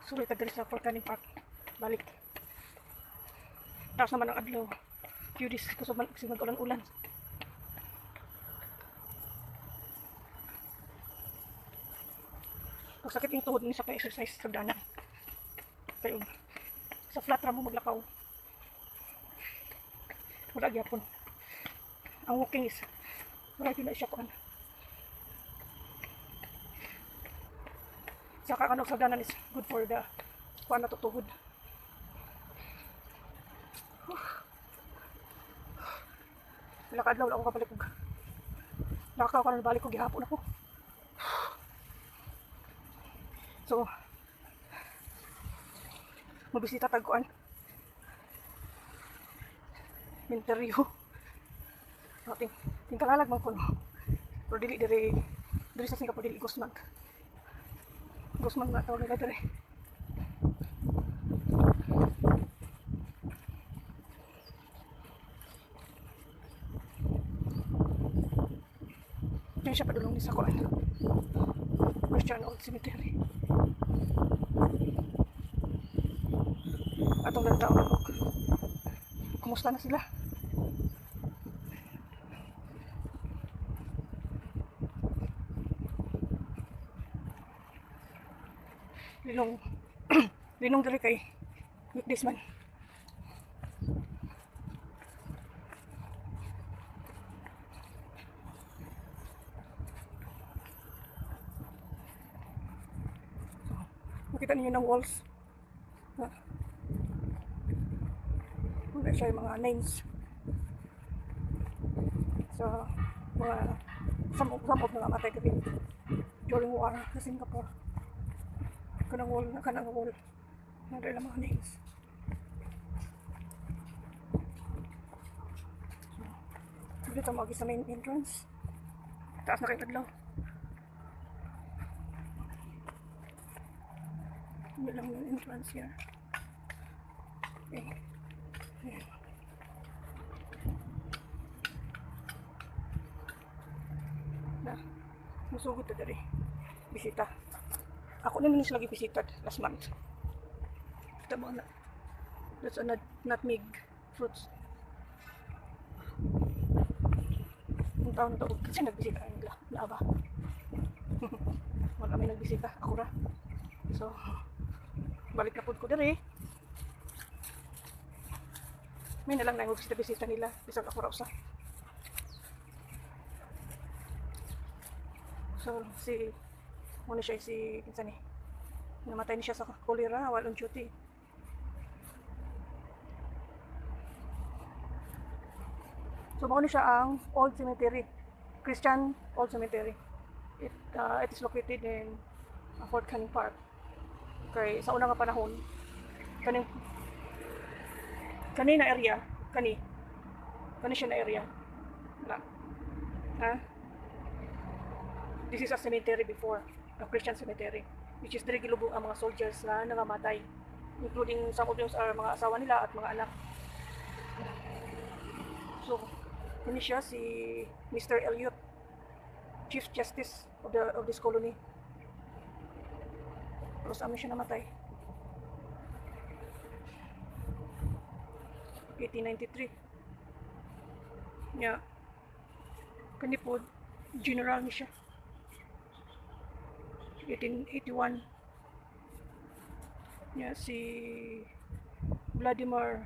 Sulit na diri sa Fort Canning Park. Balik. Taas naman ang adlaw. Few days kasi mag-ulan-ulan. Pag sakit yung tuhod ni sa pa-exercise sa dana. Kayo, sa flat ra mo maglakaw. Wala gyapon. Ang walking is wala na siya kuan. Saka kanong sa danan is good for the kuan na tutuhod. Lakad lang ako kabalik ko. Nakakaw ka na balik ko gihapon ako. So, mabisita tagkuan. Interview. Tingkalalag man ko no. Pero dili sa Singapore dili Guzman. Guzman na tawag nila dire. Diyan siya padulong ni sa kuan. Christian Old Cemetery. Atong nagtaon ako. Kumusta na sila? Linong linong diri kay weekdays man. Makita niyo ng walls. Wala siya yung mga names. So, some of mga matay gabi during war sa Singapore. Kanang wall. Nandun lang mga names. So, dito mag sa main entrance. Taas na kayong adlaw. Hindi lang yung entrance here. Okay. Ayan. Na, masugod na dari. Bisita. Ako na minis lagi bisitad last month. Ito mga na. That's a nutmeg fruits. Ang taon na to. Kasi nagbisita ang laaba. Wala kami nagbisita. Ako ra. So, balik na po ko dari. May nalang na yung bisita nila. Bisag ako raw sa. So, muna siya si kinsa ni. Namatay niya sa cholera while on duty. So, muna siya ang Old Cemetery. Christian Old Cemetery. It is located in Fort Canning Park. Kay sa unang panahon, kani na area, kani siya na area. Na. Ha? This is a cemetery before, a Christian cemetery, which is diri gilubong ang mga soldiers na nangamatay, including some of them are mga asawa nila at mga anak. So, kani siya si Mr. Elliot, Chief Justice of this colony. Pero sa amin siya namatay. 1893. Yeah. Kani po, general ni siya. 1881. Yeah, si Vladimir,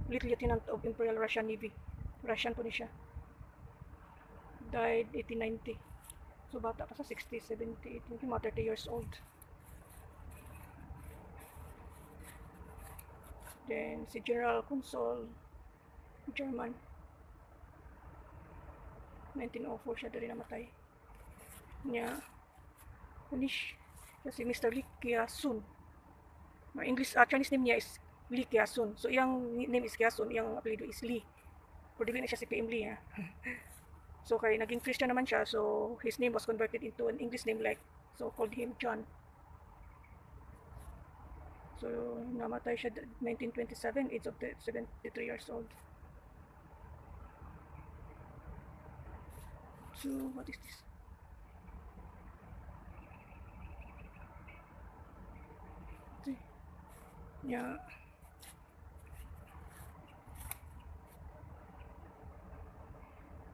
Lieutenant of Imperial Russian Navy. Russian po ni siya. Died 1890. So bata pa sa 60, 70, 80, mga 30 years old. Then si General Consul, German. 1904 siya dali namatay. Niya. Finish. Kasi Mr. Lee Kia-sun. English, Chinese name niya is Lee Kia-sun. So, iyang name is Kia-sun, iyang apelido is Lee. Pero dili na siya si PM Lee, ha? So, kay naging Christian naman siya, so his name was converted into an English name like, so called him John. So, namatay siya 1927, age of 73 years old. So, what is this? Nya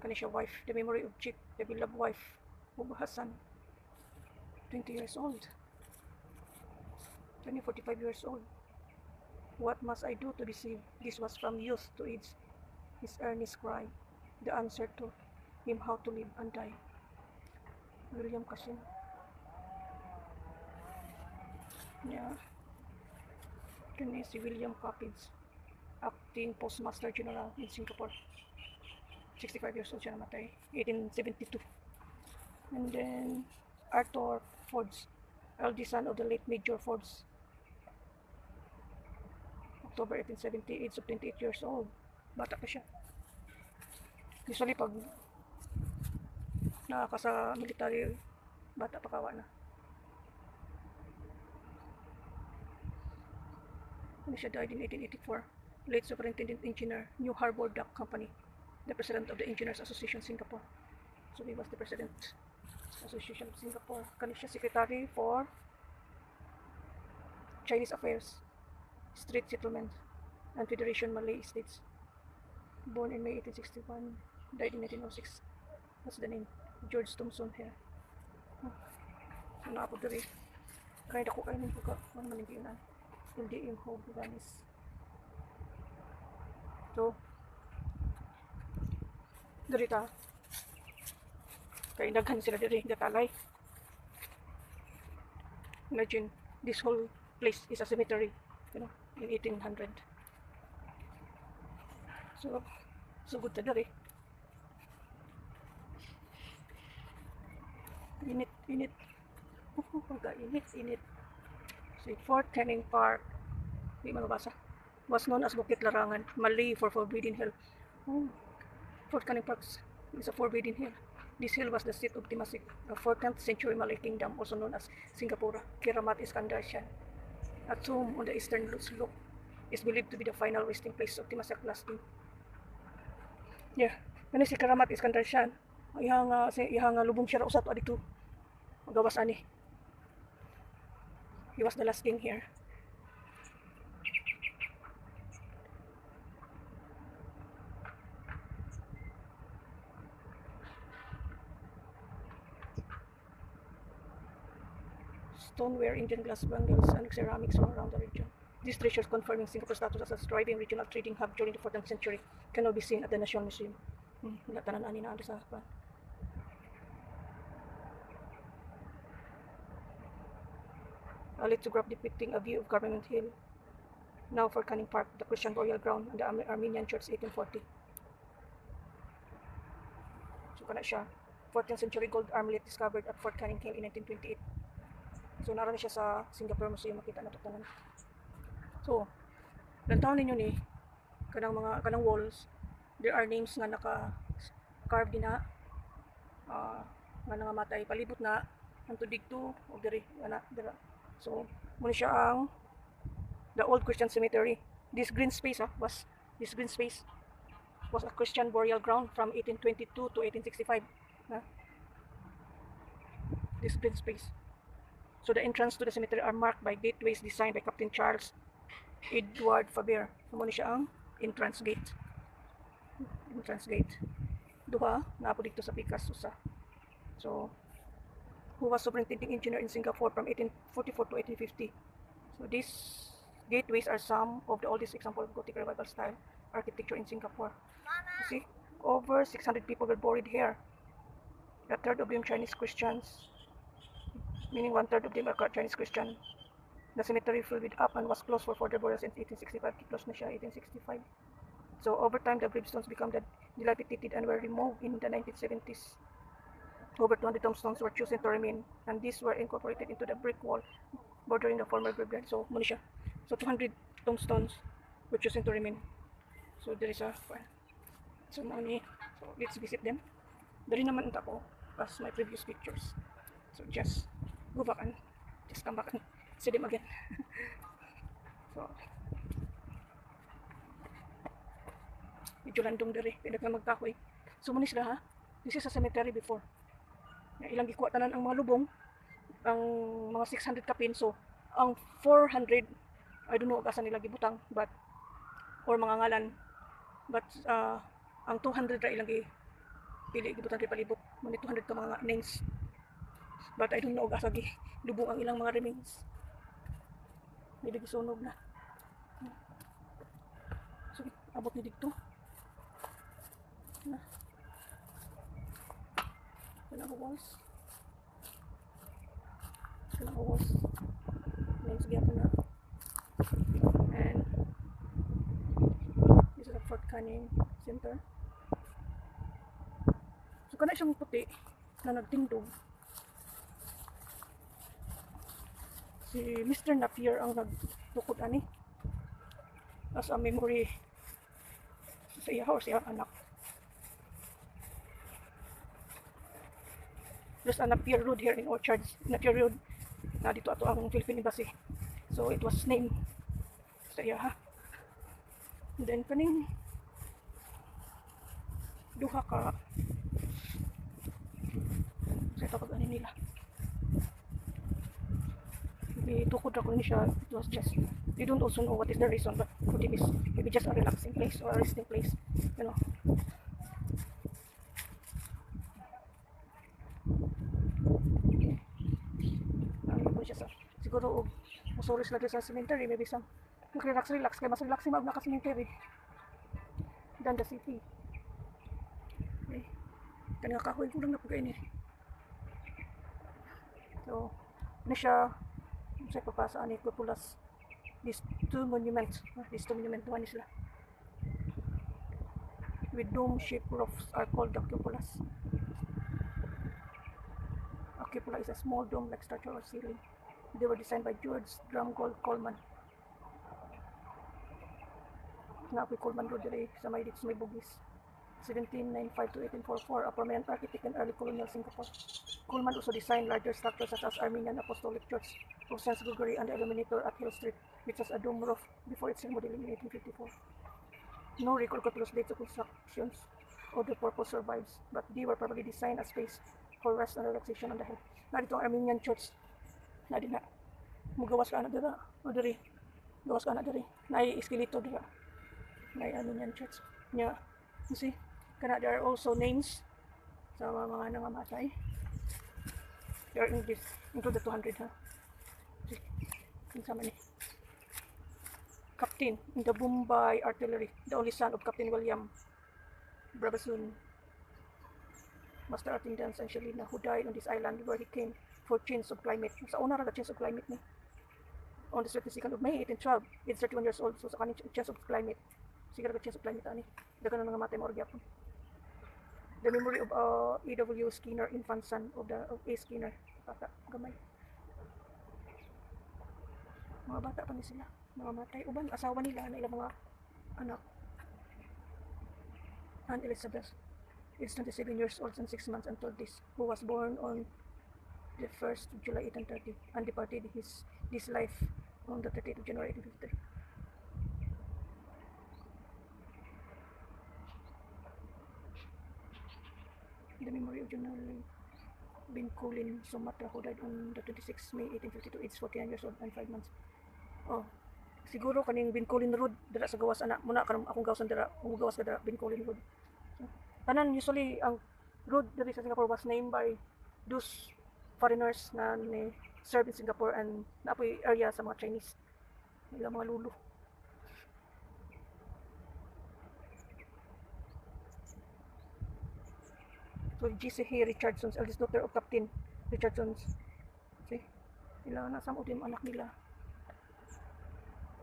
kani siya wife, the memory of Chief, the beloved wife of Hassan, 20 years old. 45 years old. What must I do to be saved? This was from youth to age. His earnest cry, the answer to him how to live and die. William Cassin. Yeah. Kani si William Coppins, acting Postmaster General in Singapore. 65 years old siya namatay, 1872. And then Arthur Forbes, eldest son of the late Major Forbes, October 1870, age of 28 years old. Bata pa siya. Usually pag nakaka sa military, bata pa kawa na. Ano siya, died in 1884. Late Superintendent Engineer, New Harbour Dock Company, the President of the Engineers Association Singapore. So he was the President Association of Singapore. Kani siya Secretary for Chinese Affairs, Street Settlement, and Federation Malay States. Born in May 1861, died in 1906. What's the name? George Thompson here. Ano ako diri? Kaya ako kayo nito ka. Ano man yung na? Hindi yung Hope Vanis. So, diri ta. Kaya daghan sila diri, gatalay. Imagine, this whole place is a cemetery, you know, in 1800. So good ta diri. Init. Oh, init. See, Fort Canning Park, di mabasa, was known as Bukit Larangan, Malay for Forbidden Hill. Oh, Fort Canning Park is a forbidden hill. This hill was the seat of Temasek, a 14th century Malay kingdom, also known as Singapura, Keramat Iskandar Shan. A tomb on the eastern slope is believed to be the final resting place of Temasek last king. Yeah, ano si Keramat Iskandar Shan, ihang lubong siya usat adito. Gawas ani. He was the last king here. Stoneware, Indian glass bangles, and ceramics from around the region. These treasures, confirming Singapore's status as a thriving regional trading hub during the 14th century, can now be seen at the National Museum. Tanan ani na sa pan. A lithograph depicting a view of Government Hill, now Fort Canning Park, the Christian Burial Ground, and the Armenian Church, 1840. So kana siya, 14th century gold armlet discovered at Fort Canning Hill in 1928. So naroon siya sa Singapore Museum, makita na ito tanan. So, lantaon ninyo ni kanang walls, there are names nga naka-carve din na, nga nangamatay, palibot na, ang tudig to, o diri, dira. So, muna siya ang the old Christian cemetery. This green space was a Christian burial ground from 1822 to 1865. This green space. So the entrance to the cemetery are marked by gateways designed by Captain Charles Edward Faber. So muna siya ang entrance gate. Duha, naapo dito sa Pikas, usa. So, who was superintending engineer in Singapore from 1844 to 1850. So these gateways are some of the oldest examples of Gothic revival style architecture in Singapore. You see, over 600 people were buried here. A third of them Chinese Christians, meaning 1/3 of them are Chinese Christian. The cemetery filled with up and was closed for further burials since 1865. Closed na siya 1865. So over time, the gravestones became dilapidated and were removed in the 1970s. Over 200 tombstones were chosen to remain, and these were incorporated into the brick wall bordering the former graveyard. So muna siya. So 200 tombstones were chosen to remain. So there is a so let's visit them. Dari naman ang tapo as my previous pictures. So just go back and just come back and see them again. So medyo landong dari, pwede ka magkakoy. So muna sila ha. This is a cemetery before. Ilang gikuha tanan ang mga lubong, ang mga 600 ka pinso, ang 400 I don't know kung asa nila gibutang, but or mga ngalan, but ang 200 ra ilang pili gibutang kay palibot mo ni 200 ka mga names, but I don't know kung asa lubong ang ilang mga remains. Maybe gisunog na. So abot ni dito na kanang walls names gyapon na. And this is a Fort Canning Center. So kana siyang puti na nagtindog. Si Mr. Napier ang nagtukod ani as a memory sa iya or sa iyang anak. There's a Napier Road here in Orchards. Napier Road na dito ato ang Philippine Embassy. So it was named sa iya ha. And then kaning duha ka sa ito pag nila tukod ako ni siya. It was just, you don't also know what is the reason, but could it be maybe just a relaxing place or a resting place, you know. Ano siya sa siguro musuris lagi sa cemetery, maybe some relax kay mas relaxing mag naka cemetery than the city. Okay. Kanya kahoy ko lang na pagkain eh. So na siya sa papasa ani Cupolas. These two monuments one is with dome-shaped roofs are called the cupolas. A cupola is a small dome-like structure or ceiling. They were designed by George Drumgold Coleman. Napoy Coleman Road diri sa may Bugis. 1795 to 1844, a prominent architect in early colonial Singapore. Coleman also designed larger structures such as Armenian Apostolic Church of St. Gregory and the Illuminator at Hill Street, which has a dome roof before its remodeling in 1854. No record of dates of constructions or the purpose survives, but they were probably designed as space for rest and relaxation on the hill. Na dito ang Armenian Church. Na din na. Mugawas ka na dira. O diri. Gawas ka na diri. Na iskeleto dira. Na Armenian Church. Nya, you see? Kana there are also names sa mga nangamatay. They are in this, into the 200 ha. See? Sama ni. Captain in the Bombay Artillery, the only son of Captain William Brabazon, Master Attendant Angelina, who died on this island where he came for change of climate. Sa una ra change of climate ni. On the 22nd of May 1812, he's 31 years old, so sa kaning change of climate. Siguro change of climate ani. Dagan na nga matay mo gyapon. The memory of E.W. Skinner, infant son of A. Skinner. Bata, gamay. Mga bata pa ni sila. Mga matay. Uban, asawa nila na ilang mga anak. Anne Elizabeth is 27 years old and 6 months and 12 days, who was born on the 1st of July 1830 and departed this life on the 30th of January 1853. The memory of General Binkulin Sumatra, who died on the 26th May 1852, aged 49 years old and 5 months. Oh, siguro kaning Binkulin Road dira sa gawas ana muna kanang akong gawasan dira, gawas ka dira Binkulin Road. So, tanan usually ang road diri sa Singapore was named by those foreigners na ni serve in Singapore and naapoy area sa mga Chinese. Ilang mga lulu. So, G.C. Richardson's eldest daughter of Captain Richardson's. See? Sila na some of them anak nila.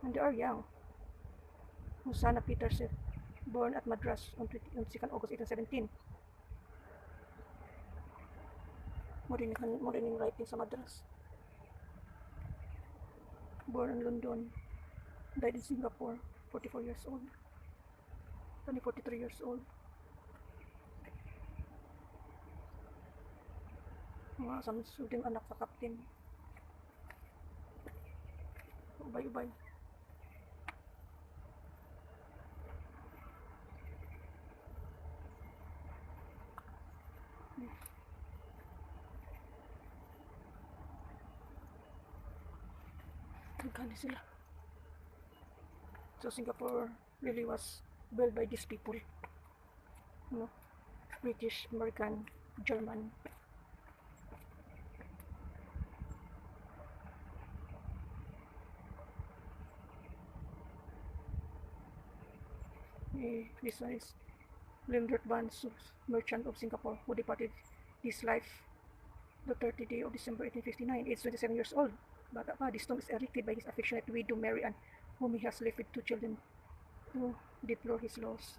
And they are young. Musana Peterson, born at Madras on 2nd August 1817. Morning writing sa Madras. Born in London. Died in Singapore, 44 years old. 43 years old. Mga samsuding anak sa Captain. Ubay-ubay. Gani sila. So Singapore really was built by these people, you know, British, American, German. This one is Limdert Bands, merchant of Singapore, who departed this life the 30th day of December 1859, aged 27 years old. Bata pa, this tomb is erected by his affectionate widow Mary Ann, whom he has left with 2 children, to deplore his loss.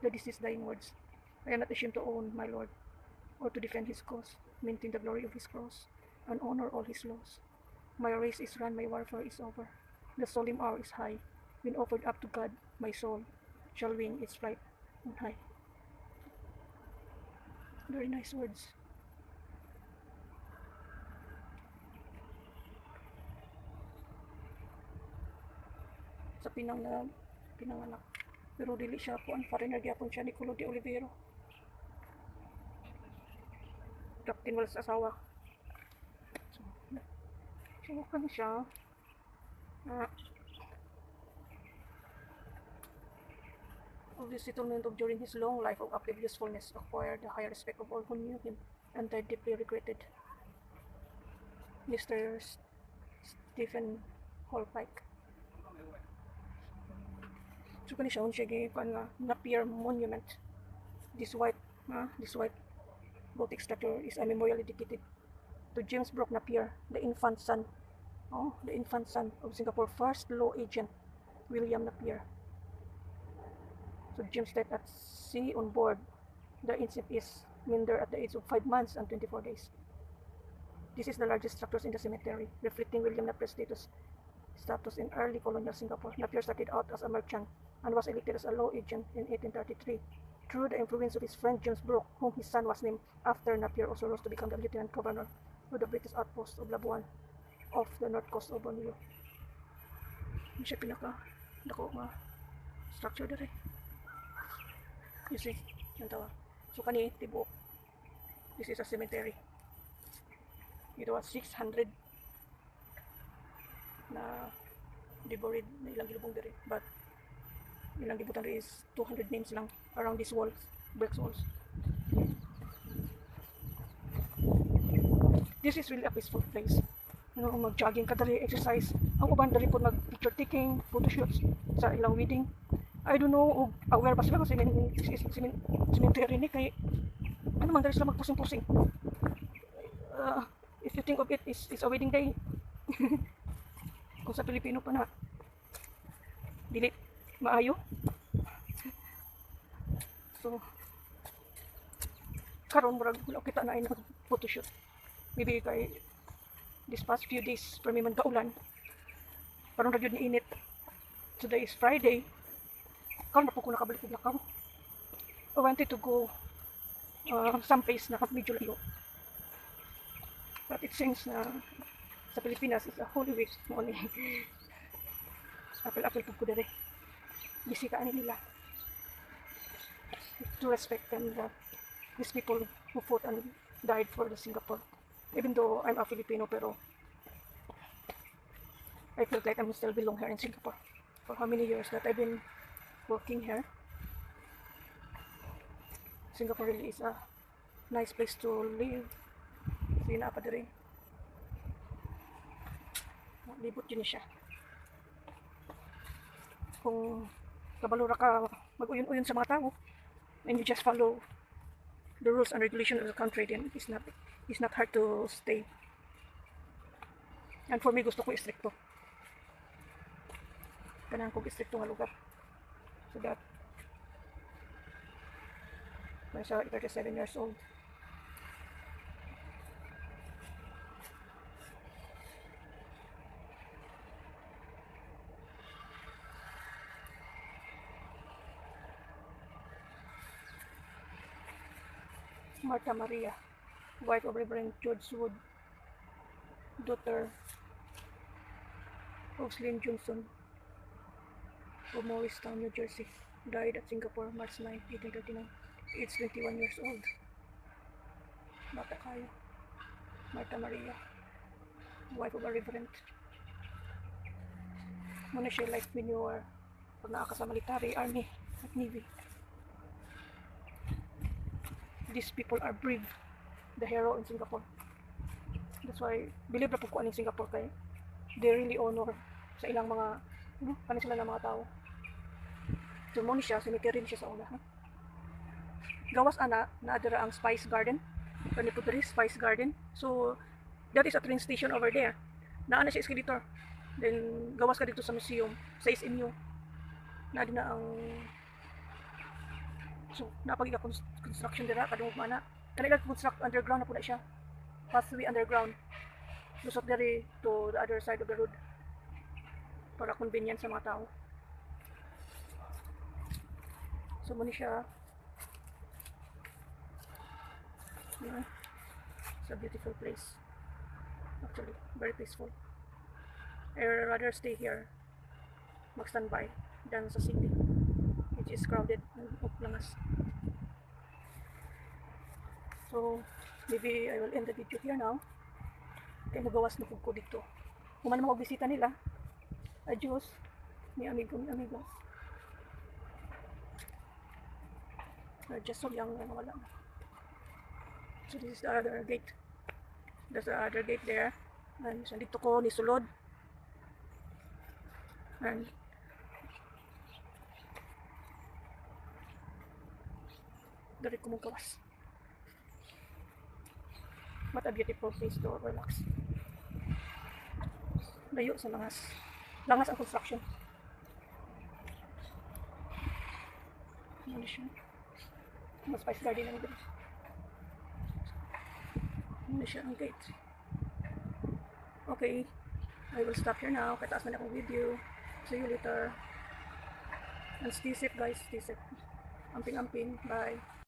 The deceased dying words, I am not ashamed to own my Lord, or to defend his cause, maintain the glory of his cross, and honor all his laws. My race is run, my warfare is over. The solemn hour is high, when offered up to God, my soul shall wing its flight on high. Very nice words. Sa pinanganak. Pero dili siya kuan, foreigner gyapon siya, Niccolo de Olivero. Captain wala sa asawa. So kan siya. Of this settlement of during his long life of active usefulness acquired the high respect of all who knew him, and died deeply regretted. Mr. Stephen Holpike. So kani siya siya kuan nga Napier Monument. This white Gothic statue is a memorial dedicated to James Brooke Napier, the infant son of Singapore first law agent William Napier. So James died at sea on board the HMS Minder at the age of 5 months and 24 days. This is the largest structure in the cemetery, reflecting William Napier's status in early colonial Singapore. Napier started out as a merchant and was elected as a law agent in 1833. Through the influence of his friend James Brooke, whom his son was named after, Napier also rose to become the lieutenant governor of the British outpost of Labuan off the north coast of Borneo. Hindi siya pinaka-dako nga structure dere. You see, yung tawag. So kani, tibuok. This is a cemetery. It was 600 na buried na ilang gilubong dere. But ilang gibutan dere is 200 names lang around these walls, brick walls. This is really a peaceful place. You know, mag-jogging ka dali, exercise. Ang uban dali po mag-picture taking, photo shoots sa ilang wedding. I don't know, aware ba sila kasi cemetery ni kay ano man dali sila magpusing-pusing. If you think of it, it's a wedding day. Kung sa Pilipino pa na dili maayo. So karon murag wala kita na ay nag-photoshoot. Maybe kay this past few days per man kaulan. Parang ra gyud ni init. Today is Friday. Karon na po ko nakabalik og lakaw. I wanted to go some place na medyo layo. But it seems na sa Pilipinas is a Holy Week mo ni. Apel-apel po ko dere. Bisita ani nila. To respect them, these people who fought and died for the Singapore. Even though I'm a Filipino, pero I feel like I still belong here in Singapore. For how many years that I've been working here. Singapore really is a nice place to live. Sige na pa diri. Libot yun siya. Kung kabalura ka mag-uyon-uyon sa mga tao, and you just follow the rules and regulations of the country, then it's not hard to stay. And for me, gusto ko istrikto. Kailangan ko istrikto nga lugar. So that when siya 37 years old. Martha Maria, wife of Reverend George Wood, daughter of Slim Johnson of Morristown, New Jersey, died at Singapore, March 9, 1839. It's 21 years old. Bata kayo. Martha Maria, wife of a reverend. Muna siya like when you are pag naa ka sa military, army, at navy. These people are brave, the hero in Singapore. That's why believe na po ko aning Singapore kay they really honor sa ilang mga kanin sila ng mga tao. So mo ni siya, cemetery ni siya sa una. Ha? Gawas ana na adira ang Spice Garden. Kani po diri Spice Garden. So that is a train station over there. Naa na siya escalator. Then gawas ka dito sa museum, sa SMU. Na din na ang so napagiga construction dira kadung mana. Kanila construct underground na po na siya. Pathway underground. Lusot diri to the other side of the road. Para convenient sa mga tao. So muna siya. Yeah. It's a beautiful place. Actually, very peaceful. I rather stay here, mag-standby, than sa city, which is crowded and uplangas. So, maybe I will end the video here now. Kaya nagawas na ko dito. Kung man mag-bisita nila, adios, mi amigo. Just so young, wala na. So this is the other gate. There's the other gate there. And so dito ko ni sulod. And dari ko mong kawas. What a beautiful place to relax. Layo sa langas. Langas ang construction. Ano siya? Mas Spice Garden lang dito. Ano siya ang gate. Okay, I will stop here now. Kataas man akong video. See you later. And stay safe guys, stay safe. Amping-amping. Bye.